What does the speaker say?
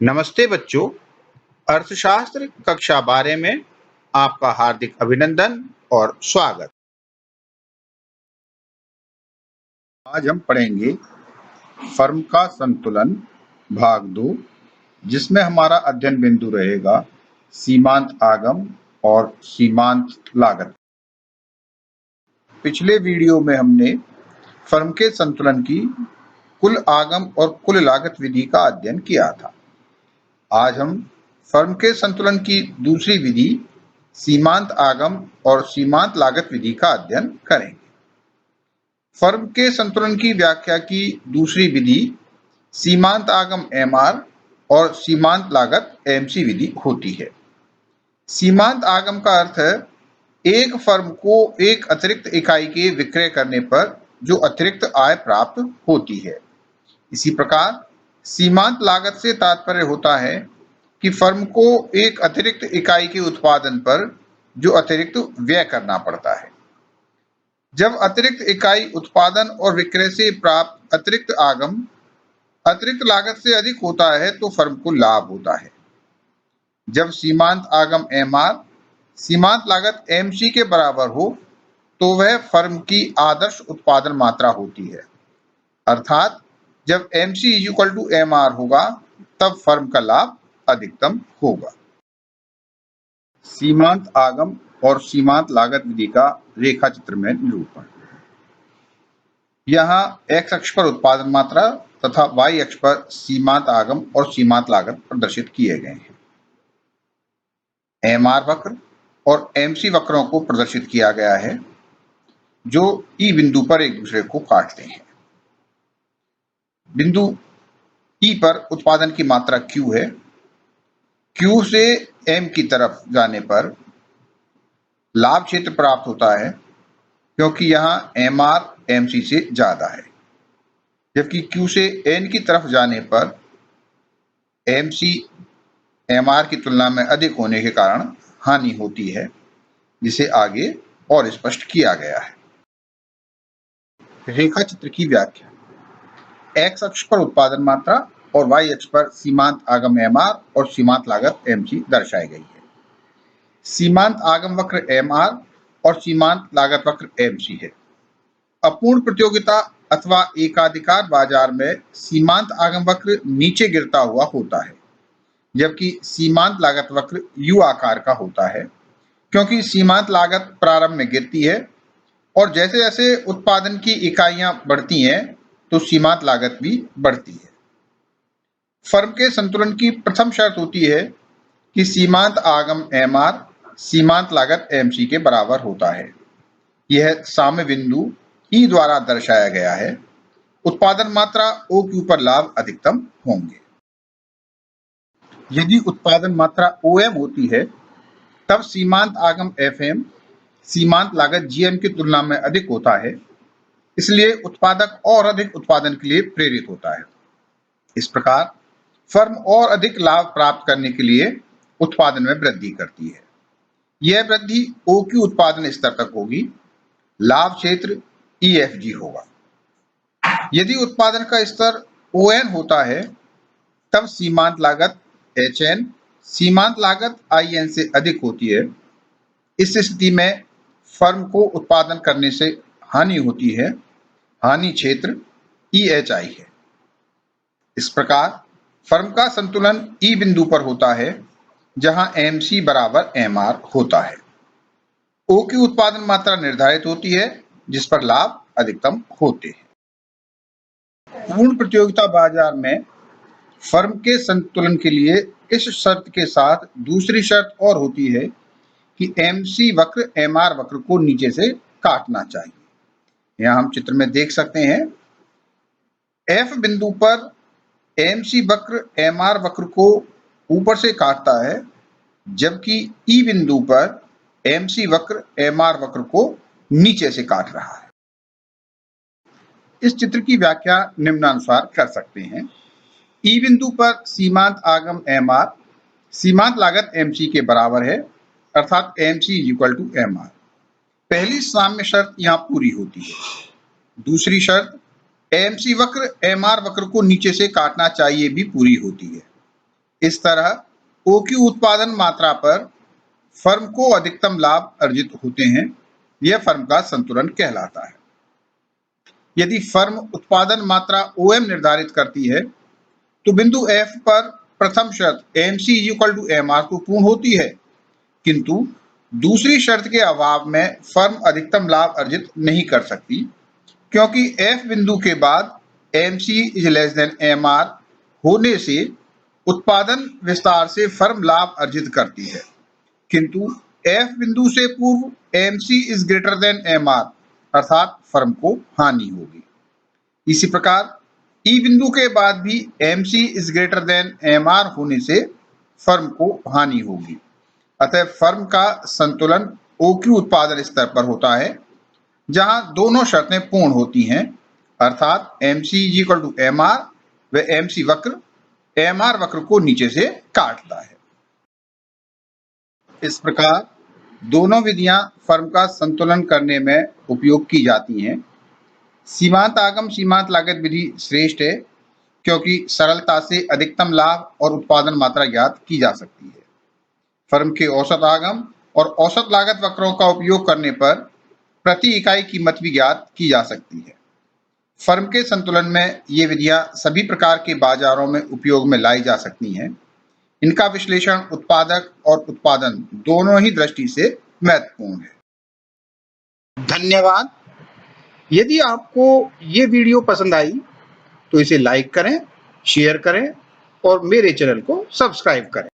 नमस्ते बच्चों, अर्थशास्त्र कक्षा 12 में आपका हार्दिक अभिनंदन और स्वागत। आज हम पढ़ेंगे फर्म का संतुलन भाग 2, जिसमें हमारा अध्ययन बिंदु रहेगा सीमांत आगम और सीमांत लागत। पिछले वीडियो में हमने फर्म के संतुलन की कुल आगम और कुल लागत विधि का अध्ययन किया था। आज हम फर्म के संतुलन की दूसरी विधि सीमांत आगम और सीमांत लागत विधि का अध्ययन करेंगे। फर्म के संतुलन की व्याख्या की दूसरी विधि सीमांत आगम एमआर और सीमांत लागत एमसी विधि होती है। सीमांत आगम का अर्थ है एक फर्म को एक अतिरिक्त इकाई के विक्रय करने पर जो अतिरिक्त आय प्राप्त होती है। इसी प्रकार सीमांत लागत से तात्पर्य होता है कि फर्म को एक अतिरिक्त इकाई के उत्पादन पर जो अतिरिक्त व्यय करना पड़ता है। जब अतिरिक्त इकाई उत्पादन और विक्रय से प्राप्त अतिरिक्त आगम अतिरिक्त लागत से अधिक होता है तो फर्म को लाभ होता है। जब सीमांत आगम एमआर सीमांत लागत एमसी के बराबर हो तो वह फर्म की आदर्श उत्पादन मात्रा होती है। अर्थात जब एमसी इक्वल टू एमआर होगा तब फर्म का लाभ अधिकतम होगा। सीमांत आगम और सीमांत लागत विधि का रेखा चित्र में निरूपण। यहाँ x अक्ष पर उत्पादन मात्रा तथा y अक्ष पर सीमांत आगम और सीमांत लागत प्रदर्शित किए गए हैं। एमआर वक्र और एमसी वक्रों को प्रदर्शित किया गया है जो ई बिंदु पर एक दूसरे को काटते हैं। बिंदु ई पर उत्पादन की मात्रा Q है। Q से M की तरफ जाने पर लाभ क्षेत्र प्राप्त होता है क्योंकि यहाँ MR MC से ज्यादा है, जबकि Q से N की तरफ जाने पर MC MR की तुलना में अधिक होने के कारण हानि होती है, जिसे आगे और स्पष्ट किया गया है। रेखा चित्र की व्याख्या। X अक्ष पर उत्पादन मात्रा और Y अक्ष पर सीमांत आगम MR और सीमांत लागत MC दर्शाई गई है। सीमांत आगम वक्र MR और सीमांत लागत वक्र MC है। अपूर्ण प्रतियोगिता अथवा एकाधिकार बाजार में सीमांत आगम वक्र नीचे गिरता हुआ होता है, जबकि सीमांत लागत वक्र यू आकार का होता है, क्योंकि सीमांत लागत प्रारंभ में गिरती है और जैसे जैसे उत्पादन की इकाइयां बढ़ती हैं तो सीमांत लागत भी बढ़ती है। फर्म के संतुलन की प्रथम शर्त होती है कि सीमांत आगम एमआर सीमांत लागत एमसी के बराबर होता है। यह साम्य बिंदु ई द्वारा दर्शाया गया है। उत्पादन मात्रा OQ पर लाभ अधिकतम होंगे। यदि उत्पादन मात्रा OM होती है तब सीमांत आगम FM सीमांत लागत GM की तुलना में अधिक होता है, इसलिए उत्पादक और अधिक उत्पादन के लिए प्रेरित होता है। इस प्रकार फर्म और अधिक लाभ प्राप्त करने के लिए उत्पादन में वृद्धि करती है। यह वृद्धि OQ उत्पादन स्तर तक होगी। लाभ क्षेत्र EFG होगा। यदि उत्पादन का स्तर ON होता है तब सीमांत लागत HN सीमांत लागत IN से अधिक होती है। इस स्थिति में फर्म को उत्पादन करने से हानि होती है। हानि क्षेत्र EHI है। इस प्रकार फर्म का संतुलन ई बिंदु पर होता है जहां MC बराबर MR होता है। OQ उत्पादन मात्रा निर्धारित होती है जिस पर लाभ अधिकतम होते हैं। पूर्ण प्रतियोगिता बाजार में फर्म के संतुलन के लिए इस शर्त के साथ दूसरी शर्त और होती है कि MC वक्र MR वक्र को नीचे से काटना चाहिए। यहाँ हम चित्र में देख सकते हैं F बिंदु पर MC वक्र MR वक्र को ऊपर से काटता है, जबकि E बिंदु पर MC वक्र MR वक्र को नीचे से काट रहा है। इस चित्र की व्याख्या निम्नानुसार कर सकते हैं। E बिंदु पर सीमांत आगम MR सीमांत लागत MC के बराबर है, अर्थात MC इक्वल टू MR। पहली साम्य शर्त यहाँ पूरी होती है। दूसरी शर्त MC वक्र MR वक्र को नीचे से काटना चाहिए भी पूरी होती है। इस तरह OQ उत्पादन मात्रा पर फर्म को अधिकतम लाभ अर्जित होते हैं। यह फर्म का संतुलन कहलाता है। यदि फर्म उत्पादन मात्रा OM निर्धारित करती है तो बिंदु F पर प्रथम शर्त MC = MR को पूर्ण होती है, किंतु दूसरी शर्त के अभाव में फर्म अधिकतम लाभ अर्जित नहीं कर सकती, क्योंकि F बिंदु के बाद MC > MR होने से उत्पादन विस्तार से फर्म लाभ अर्जित करती है, किंतु F बिंदु से पूर्व MC > MR अर्थात फर्म को हानि होगी। इसी प्रकार E बिंदु के बाद भी MC > MR होने से फर्म को हानि होगी। अतः फर्म का संतुलन OQ उत्पादन स्तर पर होता है, जहां दोनों शर्तें पूर्ण होती हैं, अर्थात MC = MR व MC वक्र MR वक्र को नीचे से काटता है। इस प्रकार दोनों विधियां फर्म का संतुलन करने में उपयोग की जाती हैं। सीमांत आगम सीमांत लागत विधि श्रेष्ठ है, क्योंकि सरलता से अधिकतम लाभ और उत्पादन मात्रा ज्ञात की जा सकती है। फर्म के औसत आगम और औसत लागत वक्रों का उपयोग करने पर प्रति इकाई कीमत भी ज्ञात की जा सकती है। फर्म के संतुलन में ये विधियां सभी प्रकार के बाजारों में उपयोग में लाई जा सकती हैं। इनका विश्लेषण उत्पादक और उत्पादन दोनों ही दृष्टि से महत्वपूर्ण है। धन्यवाद। यदि आपको ये वीडियो पसंद आई तो इसे लाइक करें, शेयर करें और मेरे चैनल को सब्सक्राइब करें।